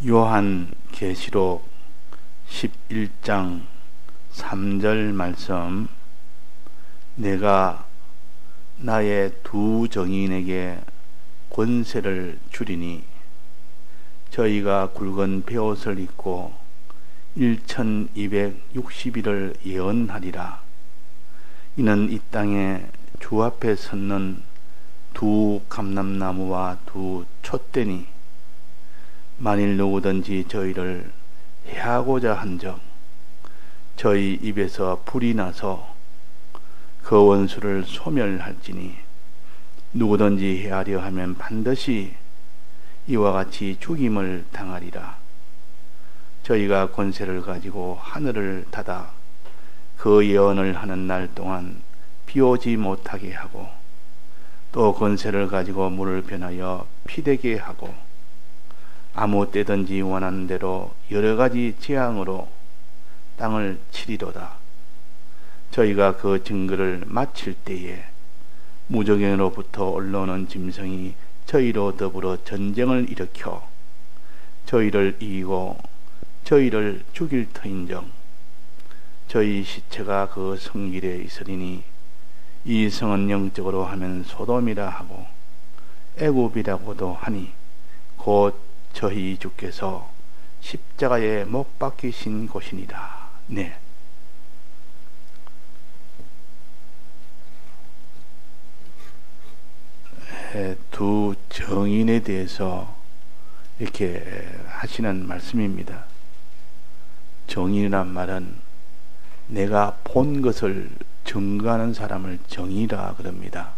요한계시록 11장 3절 말씀, 내가 나의 두 정인에게 권세를 주리니 저희가 굵은 베옷을 입고 1260일을 예언하리라. 이는 이 땅에 주 앞에 섰는 두 감람나무와 두 촛대니 만일 누구든지 저희를 해하고자 한즉 저희 입에서 불이 나서 그 원수를 소멸할지니 누구든지 해하려 하면 반드시 이와 같이 죽임을 당하리라. 저희가 권세를 가지고 하늘을 닫아 그 예언을 하는 날 동안 비오지 못하게 하고 또 권세를 가지고 물을 변하여 피되게 하고 아무 때든지 원하는 대로 여러 가지 재앙으로 땅을 치리로다. 저희가 그 증거를 마칠 때에 무적행으로부터 올라오는 짐승이 저희로 더불어 전쟁을 일으켜 저희를 이기고 저희를 죽일 터인즉 저희 시체가 그 성길에 있으리니 이 성은 영적으로 하면 소돔이라 하고 애굽이라고도 하니 곧 저희 주께서 십자가에 못 박히신 곳이니라. 네. 두 정인에 대해서 이렇게 하시는 말씀입니다. 정인이란 말은 내가 본 것을 증거하는 사람을 정이라 그럽니다.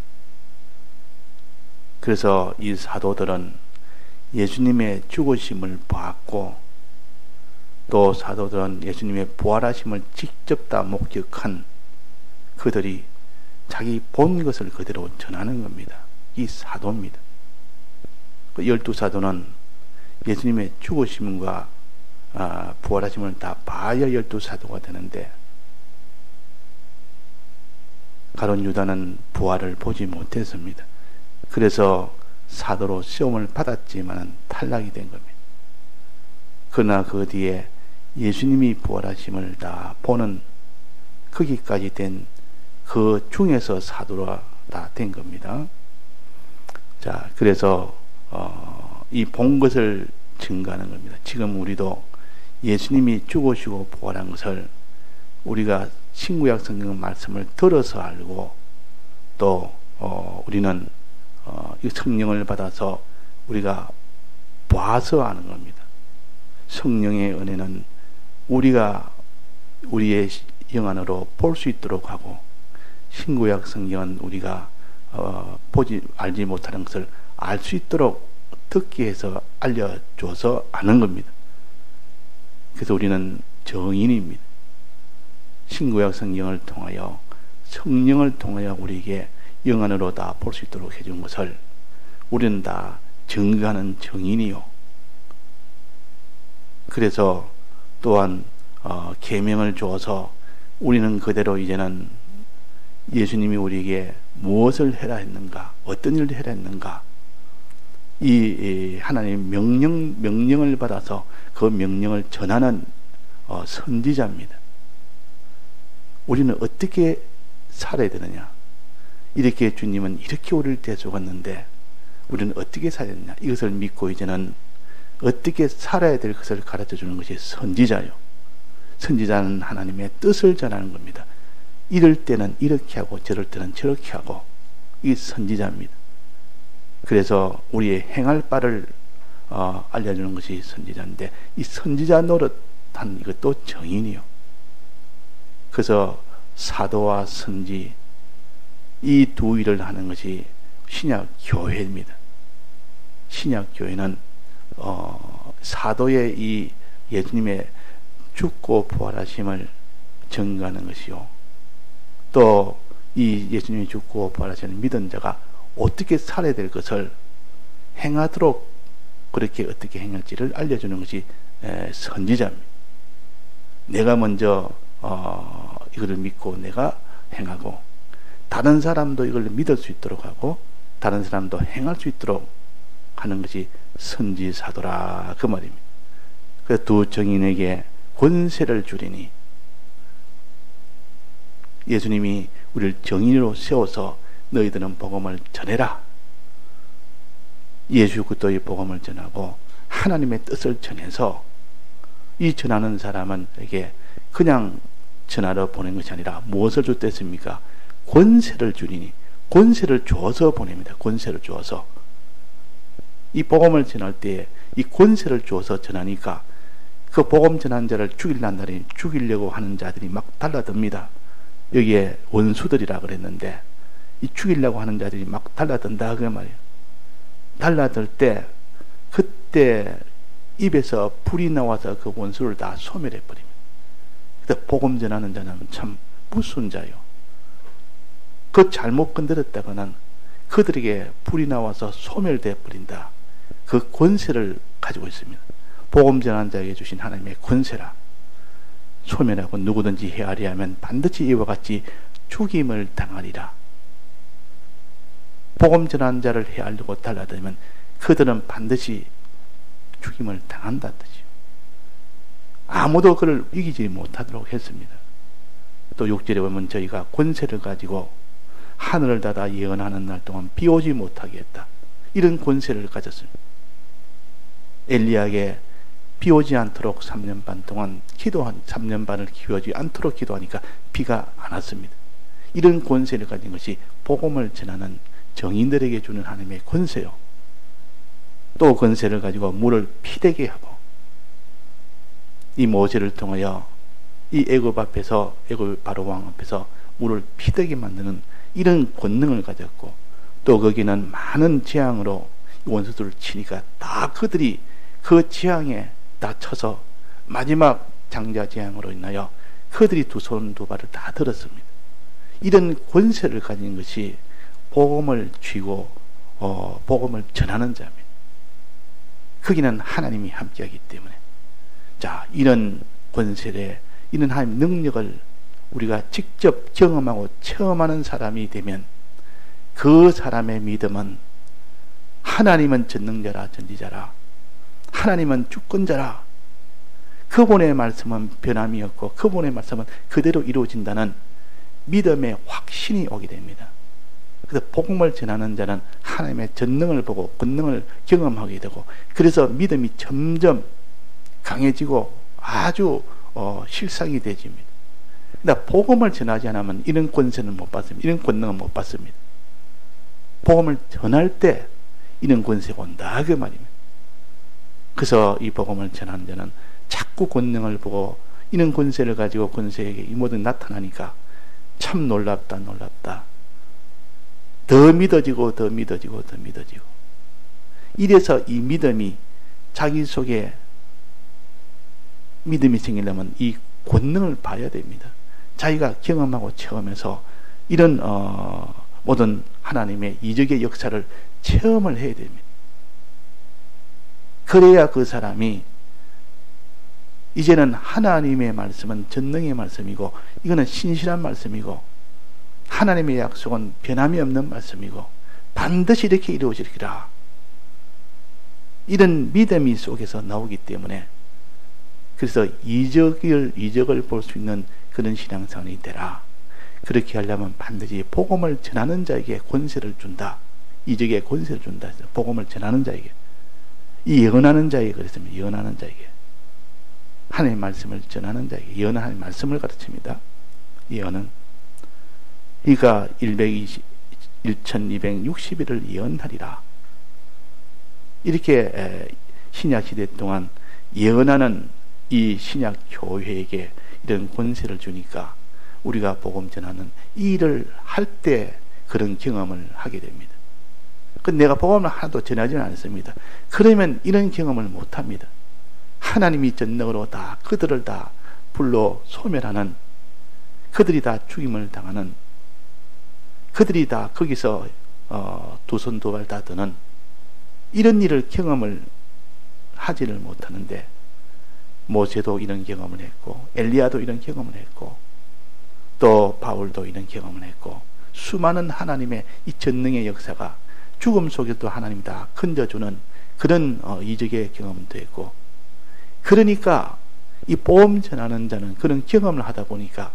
그래서 이 사도들은 예수님의 죽으심을 봤고 또 사도들은 예수님의 부활하심을 직접 다 목격한 그들이 자기 본 것을 그대로 전하는 겁니다. 이 사도입니다. 그 12사도는 예수님의 죽으심과 부활하심을 다 봐야 12사도가 되는데 가룟 유다는 부활을 보지 못했습니다. 그래서 사도로 시험을 받았지만 탈락이 된 겁니다. 그러나 그 뒤에 예수님이 부활하심을 다 보는 거기까지 된 그 중에서 사도가 다 된 겁니다. 자, 그래서 이 본 것을 증거하는 겁니다. 지금 우리도 예수님이 죽으시고 부활한 것을 우리가 신구약 성경 말씀을 들어서 알고 또 우리는 이 성령을 받아서 우리가 봐서 아는 겁니다. 성령의 은혜는 우리가 우리의 영안으로 볼 수 있도록 하고 신구약 성경은 우리가 알지 못하는 것을 알 수 있도록 듣게 해서 알려줘서 아는 겁니다. 그래서 우리는 정인입니다. 신구약 성경을 통하여 성령을 통하여 우리에게 영안으로 다 볼 수 있도록 해준 것을 우리는 다 증거하는 정인이요. 그래서 또한 계명을 주어서 우리는 그대로 이제는 예수님이 우리에게 무엇을 해라 했는가, 어떤 일을 해라 했는가, 이 하나님의 명령을 받아서 그 명령을 전하는 선지자입니다. 우리는 어떻게 살아야 되느냐? 이렇게 주님은 이렇게 우리를 대속했는데 우리는 어떻게 살아야 되느냐? 이것을 믿고 이제는 어떻게 살아야 될 것을 가르쳐 주는 것이 선지자요. 선지자는 하나님의 뜻을 전하는 겁니다. 이럴 때는 이렇게 하고 저럴 때는 저렇게 하고, 이 선지자입니다. 그래서 우리의 행할 바를 알려주는 것이 선지자인데 이 선지자 노릇한 이것도 정인이요. 그래서 사도와 선지 이 두 일을 하는 것이 신약 교회입니다. 신약 교회는 사도의 이 예수님의 죽고 부활하심을 증거하는 것이요. 또 이 예수님이 죽고 부활하심을 믿은 자가 어떻게 살아야 될 것을 행하도록 그렇게 어떻게 행할지를 알려주는 것이 선지자입니다. 내가 먼저 이거를 믿고 내가 행하고 다른 사람도 이걸 믿을 수 있도록 하고 다른 사람도 행할 수 있도록 하는 것이 선지사도라 그 말입니다. 그 두 정인에게 권세를 주리니, 예수님이 우리를 정인으로 세워서 너희들은 복음을 전해라. 예수 그리스도의 복음을 전하고 하나님의 뜻을 전해서, 이 전하는 사람에게 그냥 전하러 보낸 것이 아니라 무엇을 줬댔습니까? 권세를 주리니, 권세를 주어서 보냅니다. 권세를 주어서. 이 복음을 전할 때 이 권세를 주어서 전하니까 그 복음 전한 자를 죽이려는 죽이려고 하는 자들이 막 달라듭니다. 여기에 원수들이라 그랬는데, 이 죽이려고 하는 자들이 막 달라든다 그 말이에요. 달라들 때 그때 입에서 불이 나와서 그 원수를 다 소멸해 버립니다. 그때 복음 전하는 자는 참 무슨 자요. 그 잘못 건드렸다가는 그들에게 불이 나와서 소멸돼 버린다. 그 권세를 가지고 있습니다. 복음 전하는 자에게 주신 하나님의 권세라. 소멸하고 누구든지 헤아려 하면 반드시 이와 같이 죽임을 당하리라. 복음 전하는 자를 헤아리고 달라들면 그들은 반드시 죽임을 당한다는 뜻이요. 아무도 그를 이기지 못하도록 했습니다. 또 6절에 보면 저희가 권세를 가지고 하늘을 닫아 예언하는 날 동안 비 오지 못하게 했다. 이런 권세를 가졌습니다. 엘리야에게 비 오지 않도록 3년 반 동안 3년 반을 비 오지 않도록 기도하니까 비가 안 왔습니다. 이런 권세를 가진 것이 복음을 전하는 정인들에게 주는 하나님의 권세요. 또 권세를 가지고 물을 피되게 하고, 이 모세를 통하여 이 애굽 앞에서, 애굽 바로 왕 앞에서 물을 피되게 만드는 이런 권능을 가졌고, 또 거기는 많은 재앙으로 원수들을 치니까 다 그들이 그 재앙에 다쳐서 마지막 장자 재앙으로 인하여 그들이 두 손 두 발을 다 들었습니다. 이런 권세를 가진 것이 복음을 쥐고 복음을 전하는 자입니다. 거기는 하나님이 함께하기 때문에, 자, 이런 권세에 이런 하나님 능력을 우리가 직접 경험하고 체험하는 사람이 되면 그 사람의 믿음은 하나님은 전능자라, 전지자라, 하나님은 주권자라, 그분의 말씀은 변함이 없고 그분의 말씀은 그대로 이루어진다는 믿음의 확신이 오게 됩니다. 그래서 복음을 전하는 자는 하나님의 전능을 보고 권능을 경험하게 되고, 그래서 믿음이 점점 강해지고 아주 실상이 되집니다. 그러나 복음을 전하지 않으면 이런 권세는 못 받습니다. 이런 권능은 못 받습니다. 복음을 전할 때 이런 권세가 온다 그 말입니다. 그래서 이 복음을 전하는 자는 자꾸 권능을 보고 이런 권세를 가지고 권세에게 이 모든 나타나니까 참 놀랍다, 놀랍다. 더 믿어지고 더 믿어지고 더 믿어지고, 이래서 이 믿음이 자기 속에 믿음이 생기려면 이 권능을 봐야 됩니다. 자기가 경험하고 체험해서 이런 모든 하나님의 이적의 역사를 체험을 해야 됩니다. 그래야 그 사람이 이제는 하나님의 말씀은 전능의 말씀이고, 이거는 신실한 말씀이고, 하나님의 약속은 변함이 없는 말씀이고 반드시 이렇게 이루어지리라, 이런 믿음이 속에서 나오기 때문에, 그래서 이적을 볼 수 있는 그런 신앙생활이 되라. 그렇게 하려면 반드시 복음을 전하는 자에게 권세를 준다. 이적의 권세를 준다. 복음을 전하는 자에게, 이 예언하는 자에게 그랬습니다. 예언하는 자에게, 하나님의 말씀을 전하는 자에게, 예언은 하나님의 말씀을 가르칩니다. 예언은 이가 1260일을 예언하리라. 이렇게 신약시대 동안 예언하는 이 신약 교회에게 이런 권세를 주니까 우리가 복음 전하는 이 일을 할 때 그런 경험을 하게 됩니다. 내가 복음을 하나도 전하지는 않습니다. 그러면 이런 경험을 못합니다. 하나님이 전능으로 다 그들을 다 불로 소멸하는, 그들이 다 죽임을 당하는, 그들이 다 거기서 두 손 두 발 다 드는 이런 일을 경험을 하지를 못하는데, 모세도 이런 경험을 했고, 엘리야도 이런 경험을 했고, 또 바울도 이런 경험을 했고, 수많은 하나님의 이 전능의 역사가 죽음 속에도 하나님이 다 건져주는 그런 이적의 경험도 했고, 그러니까 이 복음 전하는 자는 그런 경험을 하다 보니까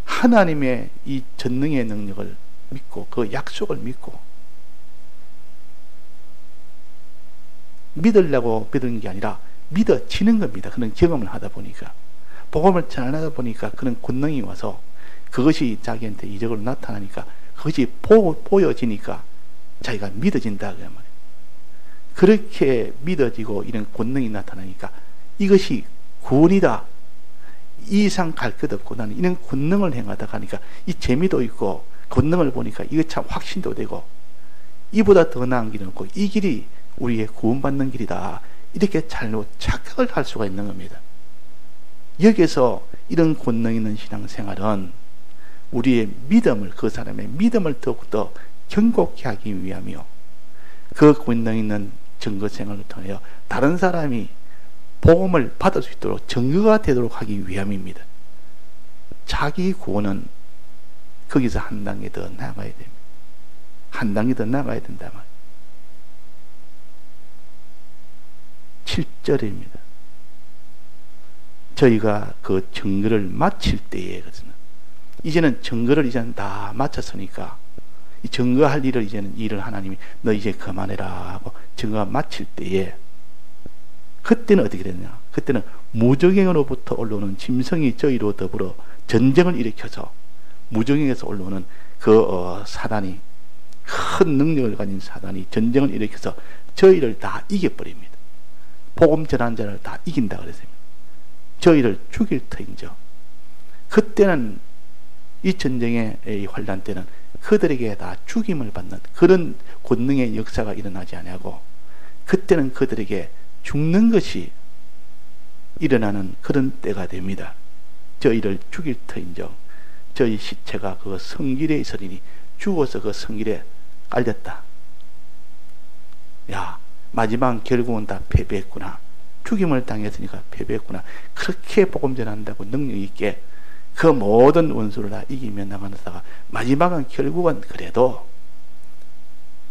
하나님의 이 전능의 능력을 믿고 그 약속을 믿고 믿으려고 믿은 게 아니라 믿어지는 겁니다. 그런 경험을 하다 보니까 복음을 전하다 보니까 그런 권능이 와서 그것이 자기한테 이적으로 나타나니까 그것이 보여지니까 자기가 믿어진다 그 말이에요. 그렇게 믿어지고 이런 권능이 나타나니까 이것이 구원이다. 이 이상 갈 것 없고 나는 이런 권능을 행하다 가니까 이 재미도 있고 권능을 보니까 이거 참 확신도 되고 이보다 더 나은 길은 없고 이 길이 우리의 구원받는 길이다. 이렇게 잘못 착각을 할 수가 있는 겁니다. 여기서 이런 권능 있는 신앙생활은 우리의 믿음을, 그 사람의 믿음을 더욱더 견고케 하기 위함이요, 그 권능 있는 증거생활을 통하여 다른 사람이 복음을 받을 수 있도록 증거가 되도록 하기 위함입니다. 자기 구원은 거기서 한 단계 더 나가야 됩니다. 한 단계 더 나가야 된다 말이에요. 7절입니다. 저희가 그 증거를 마칠 때에, 이제는 증거를 이제는 다 마쳤으니까 이 증거할 일을 이제는 일을 하나님이 너 이제 그만해라 하고 증거가 마칠 때에, 그때는 어떻게 됐냐? 그때는 무적행으로부터 올라오는 짐승이 저희로 더불어 전쟁을 일으켜서, 무적행에서 올라오는 그 사단이, 큰 능력을 가진 사단이 전쟁을 일으켜서 저희를 다 이겨버립니다. 복음 전한 자를 다 이긴다 그랬습니다. 저희를 죽일 터인저. 그때는 이 전쟁의 이 환란 때는 그들에게 다 죽임을 받는 그런 권능의 역사가 일어나지 아니하고, 그때는 그들에게 죽는 것이 일어나는 그런 때가 됩니다. 저희를 죽일 터인저 저희 시체가 그 성길에 있으리니 죽어서 그 성길에 깔렸다. 야, 마지막 결국은 다 패배했구나. 죽임을 당했으니까 패배했구나. 그렇게 복음 전한다고 능력 있게 그 모든 원수를 다 이기며 나가다가 마지막은 결국은 그래도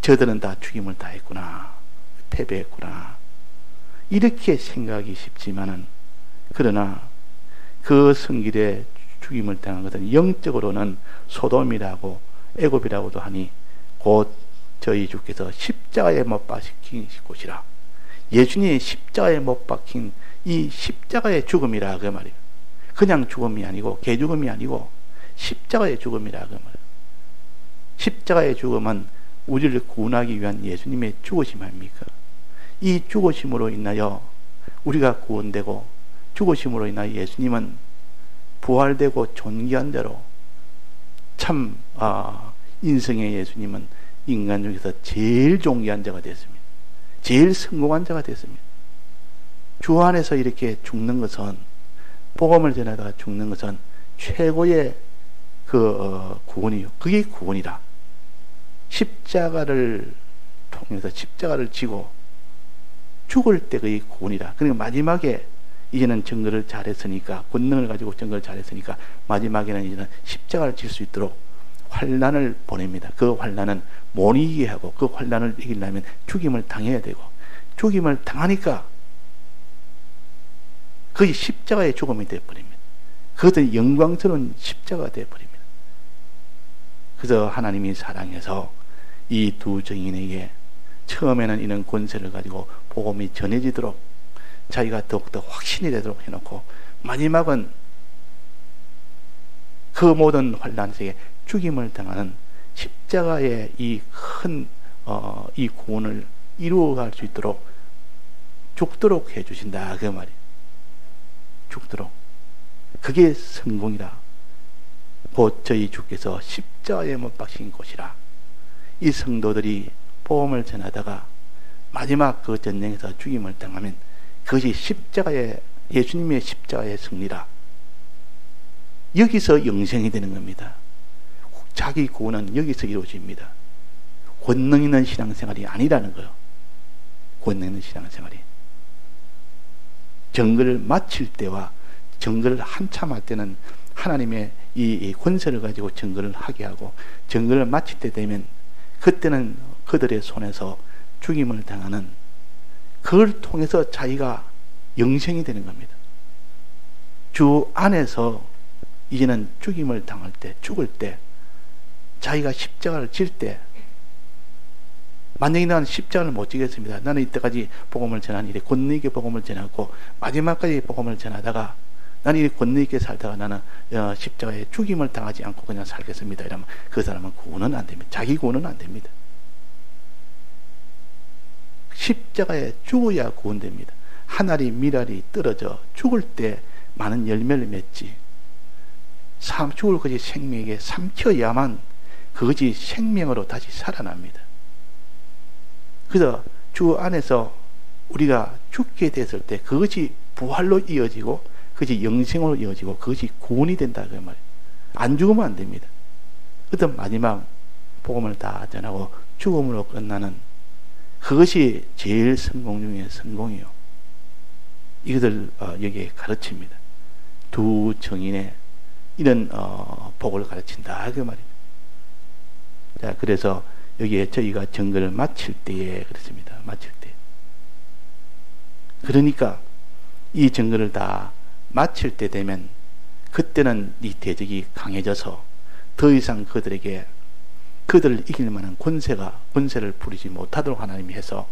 저들은 다 죽임을 당했구나, 패배했구나, 이렇게 생각이 쉽지만은, 그러나 그 성길에 죽임을 당한 것은 영적으로는 소돔이라고 애굽이라고도 하니 곧 저희 주께서 십자가에 못 박힌 곳이라. 예수님이 십자가에 못 박힌 이 십자가의 죽음이라 그 말이에요. 그냥 죽음이 아니고 개죽음이 아니고 십자가의 죽음이라 그 말이에요. 십자가의 죽음은 우리를 구원하기 위한 예수님의 죽으심 아닙니까? 이 죽으심으로 인하여 우리가 구원되고, 죽으심으로 인하여 예수님은 부활되고 존귀한 자로, 참 인생의 예수님은 인간 중에서 제일 존귀한 자가 됐습니다. 제일 성공한 자가 됐습니다. 주 안에서 이렇게 죽는 것은, 복음을 전하다가 죽는 것은 최고의 그 구원이요. 그게 구원이다. 십자가를 통해서 십자가를 지고 죽을 때 그게 구원이다. 그러니까 마지막에 이제는 증거를 잘했으니까, 권능을 가지고 증거를 잘했으니까 마지막에는 이제는 십자가를 질 수 있도록 환난을 보냅니다. 그 환난은 못 이기게 하고, 그 환난을 이기려면 죽임을 당해야 되고, 죽임을 당하니까 그게 십자가의 죽음이 되어버립니다. 그것은 영광스러운 십자가가 되어버립니다. 그래서 하나님이 사랑해서 이 두 증인에게 처음에는 이런 권세를 가지고 복음이 전해지도록 자기가 더욱더 확신이 되도록 해놓고, 마지막은 그 모든 환난 속에 죽임을 당하는 십자가의 이 큰 이 구원을 이루어갈 수 있도록 죽도록 해주신다 그 말이에요. 죽도록. 그게 성공이라. 곧 저희 주께서 십자가에 못 박힌 곳이라. 이 성도들이 복음을 전하다가 마지막 그 전쟁에서 죽임을 당하면 그것이 십자가의, 예수님의 십자가의 승리라. 여기서 영생이 되는 겁니다. 자기 구원은 여기서 이루어집니다. 권능 있는 신앙생활이 아니라는 거예요. 권능 있는 신앙생활이. 정글을 마칠 때와 정글을 한참 할 때는 하나님의 이 권세를 가지고 정글을 하게 하고, 정글을 마칠 때 되면 그때는 그들의 손에서 죽임을 당하는, 그걸 통해서 자기가 영생이 되는 겁니다. 주 안에서 이제는 죽임을 당할 때, 죽을 때, 자기가 십자가를 질 때, 만약에 나는 십자가를 못 지겠습니다. 나는 이때까지 복음을 전한 일에 권능있게 복음을 전하고 마지막까지 복음을 전하다가 나는 이 권능있게 살다가 나는 십자가에 죽임을 당하지 않고 그냥 살겠습니다. 이러면 그 사람은 구원은 안 됩니다. 자기 구원은 안 됩니다. 십자가에 죽어야 구원됩니다. 한 알이 밀알이 떨어져 죽을 때 많은 열매를 맺지. 죽을 것이 생명에게 삼켜야만 그것이 생명으로 다시 살아납니다. 그래서 주 안에서 우리가 죽게 됐을 때 그것이 부활로 이어지고 그것이 영생으로 이어지고 그것이 구원이 된다 그 말이에요. 안 죽으면 안 됩니다. 어떤 마지막 복음을 다 전하고 죽음으로 끝나는 그것이 제일 성공 중에 성공이요. 이것을 여기에 가르칩니다. 두 정인의 이런 복을 가르친다 그 말입니다. 자, 그래서 여기에 저희가 정거를 마칠 때에 그렇습니다. 마칠 때. 그러니까 이 정거를 다 마칠 때 되면 그때는 이 대적이 강해져서 더 이상 그들에게 그들을 이길 만한 권세를 부리지 못하도록 하나님이 해서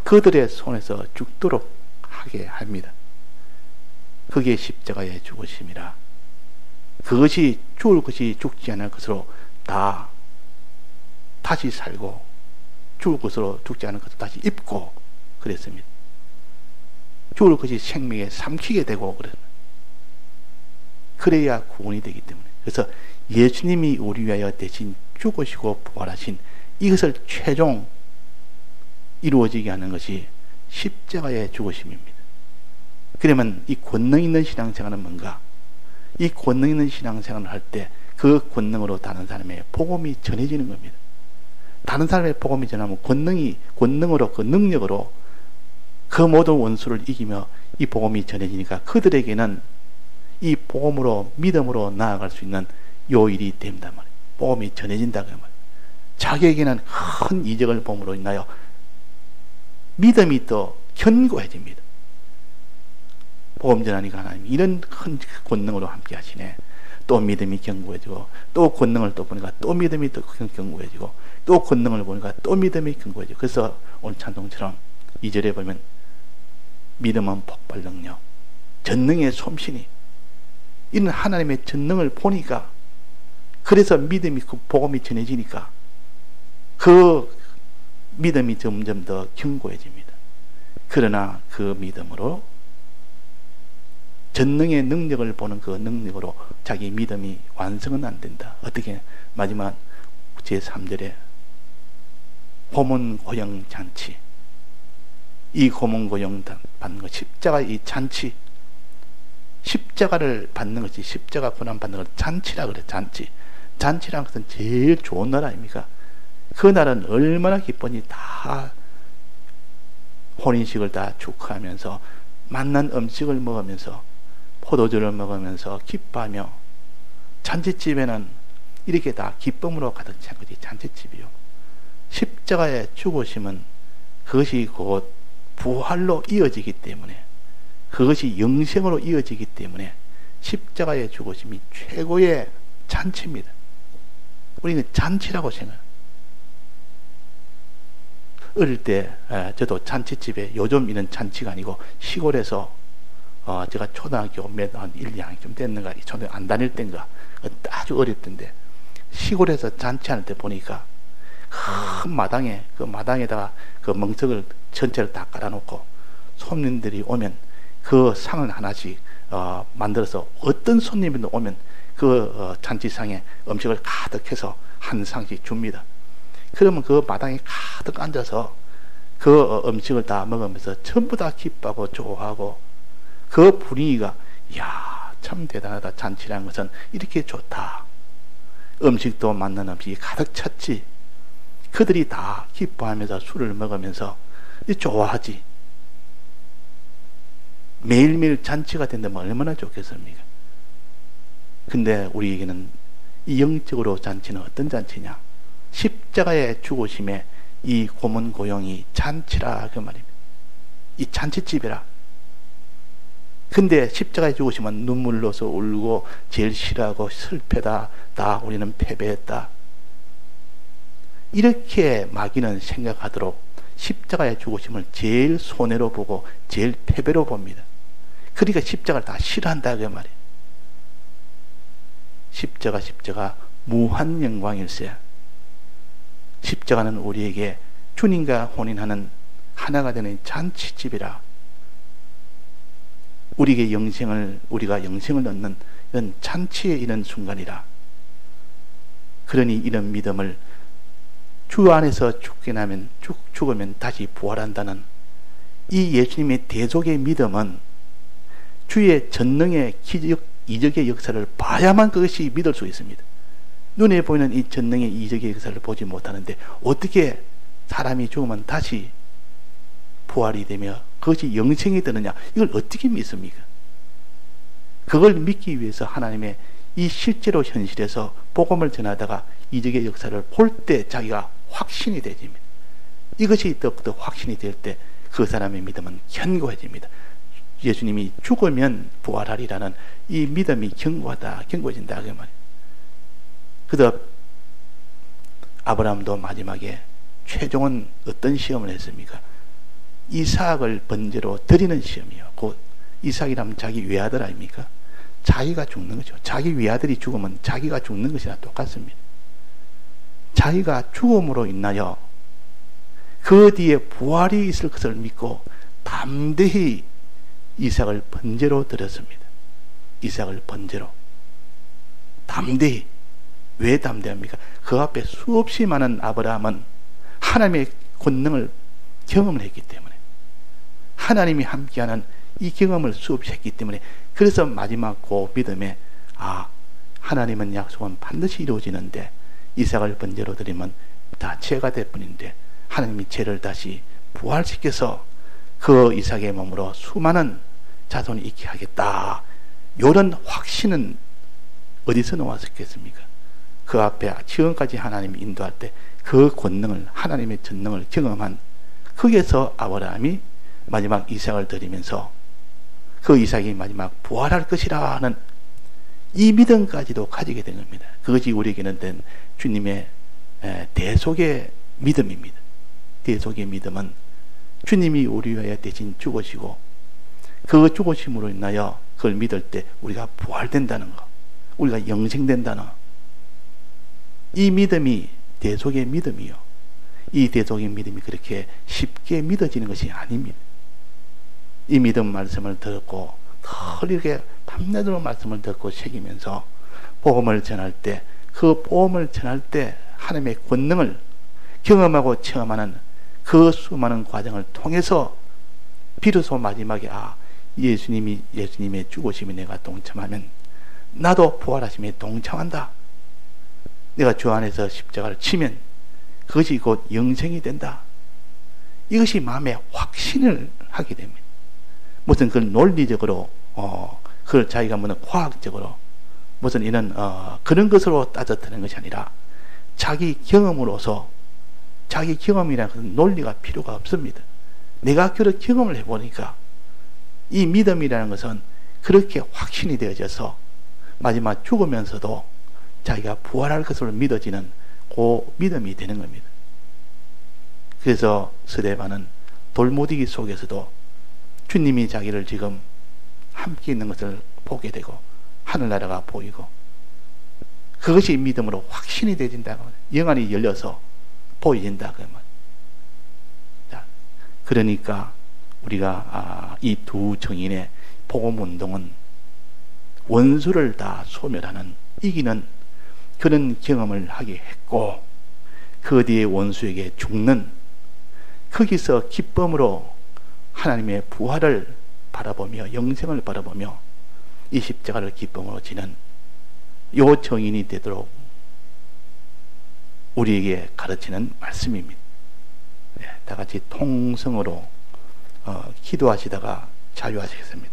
그들의 손에서 죽도록 하게 합니다. 그게 십자가의 죽으심이라. 그것이 죽을 것이 죽지 않을 것으로 다 다시 살고 죽을 것으로 죽지 않을 것으로 다시 입고 그랬습니다. 죽을 것이 생명에 삼키게 되고 그래야 구원이 되기 때문에. 그래서 예수님이 우리 위하여 대신 죽으시고 부활하신 이것을 최종 이루어지게 하는 것이 십자가의 죽으심입니다. 그러면 이 권능 있는 신앙생활은 뭔가? 이 권능 있는 신앙생활을 할 때 그 권능으로 다른 사람의 복음이 전해지는 겁니다. 다른 사람의 복음이 전하면 권능으로 그 능력으로 그 모든 원수를 이기며 이 복음이 전해지니까 그들에게는 이 복음으로 믿음으로 나아갈 수 있는 요일이 된단 말이에요. 복음이 전해진다 그 말이에요. 자기에게는 큰 이적을 봄으로 인하여 믿음이 또 견고해집니다. 복음 전하니까 하나님 이런 큰 권능으로 함께 하시네. 또 믿음이 견고해지고 또 권능을 또 보니까 또 믿음이 또 견고해지고 또 권능을 보니까 또 믿음이 견고해지고. 그래서 오늘 찬송처럼 2절에 보면 믿음은 폭발 능력, 전능의 솜씨니 이런 하나님의 전능을 보니까 그래서 믿음이 그 복음이 전해지니까 그 믿음이 점점 더 견고해집니다. 그러나 그 믿음으로 전능의 능력을 보는 그 능력으로 자기 믿음이 완성은 안 된다. 어떻게? 마지막 제3절에 고문고용 잔치, 이 고문고용 받는 것, 십자가 이 잔치, 십자가를 받는 것이 십자가 고난 받는 걸 잔치라 그래. 잔치라는 것은 제일 좋은 날 아닙니까? 그 날은 얼마나 기쁘니 다 혼인식을 다 축하하면서 맛난 음식을 먹으면서 포도주를 먹으면서 기뻐하며, 잔치집에는 이렇게 다 기쁨으로 가득 찬 것이 잔치집이요. 십자가의 죽으심은 그것이 곧 부활로 이어지기 때문에, 그것이 영생으로 이어지기 때문에 십자가의 죽으심이 최고의 잔치입니다. 우리는 잔치라고 생각해요. 어릴 때 저도 잔치집에, 요즘 이런 잔치가 아니고 시골에서 제가 초등학교 한 1, 2학년쯤 됐는가, 초등학교 안 다닐 때인가, 아주 어릴 때인데 시골에서 잔치할 때 보니까 큰 마당에, 그 마당에다가 그 멍석을 전체를 다 깔아놓고 손님들이 오면 그 상을 하나씩 만들어서, 어떤 손님이 오면 그 잔치상에 음식을 가득해서 한 상씩 줍니다. 그러면 그 마당에 가득 앉아서 그 음식을 다 먹으면서 전부 다 기뻐하고 좋아하고, 그 분위기가, 이야, 참 대단하다. 잔치라는 것은 이렇게 좋다. 음식도 맞는 음식이 가득 찼지. 그들이 다 기뻐하면서 술을 먹으면서 좋아하지. 매일매일 잔치가 된다면 얼마나 좋겠습니까? 근데 우리에게는 이 영적으로 잔치는 어떤 잔치냐? 십자가의 죽으심에 이 고문고용이 잔치라 그 말입니다. 이 잔치집이라. 근데 십자가에 죽으시면 눈물로서 울고 제일 싫어하고 슬프다. 다 우리는 패배했다. 이렇게 마귀는 생각하도록 십자가에 죽으심을 제일 손해로 보고 제일 패배로 봅니다. 그러니까 십자가를 다 싫어한다 그 말이에요. 십자가 무한 영광일세. 십자가는 우리에게 주님과 혼인하는 하나가 되는 잔치집이라. 우리가 영생을 얻는 이런 잔치의 이런 순간이라. 그러니 이런 믿음을 주 안에서 죽으면 다시 부활한다는 이 예수님의 대속의 믿음은 주의 전능의 기적, 이적의 역사를 봐야만 그것이 믿을 수 있습니다. 눈에 보이는 이 전능의 이적의 역사를 보지 못하는데 어떻게 사람이 죽으면 다시 부활이 되며 그것이 영생이 되느냐, 이걸 어떻게 믿습니까? 그걸 믿기 위해서 하나님의 이 실제로 현실에서 복음을 전하다가 이적의 역사를 볼 때 자기가 확신이 되집니다. 이것이 더욱더 확신이 될 때 그 사람의 믿음은 견고해집니다. 예수님이 죽으면 부활하리라는 이 믿음이 견고해진다 그 말이에요. 그래서 아브라함도 마지막에 최종은 어떤 시험을 했습니까? 이삭을 번제로 드리는 시험이요. 곧 이삭이라면 자기 외아들 아닙니까? 자기가 죽는 거죠. 자기 외아들이 죽으면 자기가 죽는 것이나 똑같습니다. 자기가 죽음으로 인하여 그 뒤에 부활이 있을 것을 믿고 담대히 이삭을 번제로 드렸습니다. 이삭을 번제로 담대히. 왜 담대합니까? 그 앞에 수없이 많은 아브라함은 하나님의 권능을 경험을 했기 때문에, 하나님이 함께하는 이 경험을 수없이 했기 때문에, 그래서 마지막 그 믿음에 하나님은 약속은 반드시 이루어지는데 이삭을 번제로 드리면 다 죄가 될 뿐인데 하나님이 죄를 다시 부활시켜서 그 이삭의 몸으로 수많은 자손이 있게 하겠다. 이런 확신은 어디서 나왔겠습니까? 그 앞에 지금까지 하나님이 인도할 때 그 권능을, 하나님의 전능을 경험한, 거기에서 아브라함이 마지막 이삭을 드리면서 그 이삭이 마지막 부활할 것이라 하는 이 믿음까지도 가지게 된 겁니다. 그것이 우리에게는 된 주님의 대속의 믿음입니다. 대속의 믿음은 주님이 우리 위하여 대신 죽으시고 그 죽으심으로 인하여 그걸 믿을 때 우리가 부활된다는 것, 우리가 영생된다는 이 믿음이 대속의 믿음이요. 이 대속의 믿음이 그렇게 쉽게 믿어지는 것이 아닙니다. 이 믿음 말씀을 듣고 이렇게 밤낮으로 말씀을 듣고 새기면서 복음을 전할 때, 그 복음을 전할 때 하나님의 권능을 경험하고 체험하는 그 수많은 과정을 통해서 비로소 마지막에 예수님의 죽으심에 내가 동참하면 나도 부활하심에 동참한다. 내가 주 안에서 십자가를 치면 그것이 곧 영생이 된다. 이것이 마음에 확신을 하게 됩니다. 무슨 그걸 논리적으로 그걸 자기가 무슨 과학적으로 무슨 이런 그런 것으로 따졌다는 것이 아니라 자기 경험으로서, 자기 경험이라는 것은 논리가 필요가 없습니다. 내가 그런 경험을 해보니까 이 믿음이라는 것은 그렇게 확신이 되어져서 마지막 죽으면서도 자기가 부활할 것으로 믿어지는 그 믿음이 되는 겁니다. 그래서 스데반은 돌무디기 속에서도 주님이 자기를 지금 함께 있는 것을 보게 되고 하늘나라가 보이고 그것이 믿음으로 확신이 되어진다고, 영안이 열려서 보여진다. 그러니까 우리가 이 두 정인의 복음운동은 원수를 다 소멸하는, 이기는 그런 경험을 하게 했고, 그 뒤에 원수에게 죽는, 거기서 기쁨으로 하나님의 부활을 바라보며 영생을 바라보며 이 십자가를 기쁨으로 지는 요 정인이 되도록 우리에게 가르치는 말씀입니다. 다 같이 통성으로 기도하시다가 자유하시겠습니다.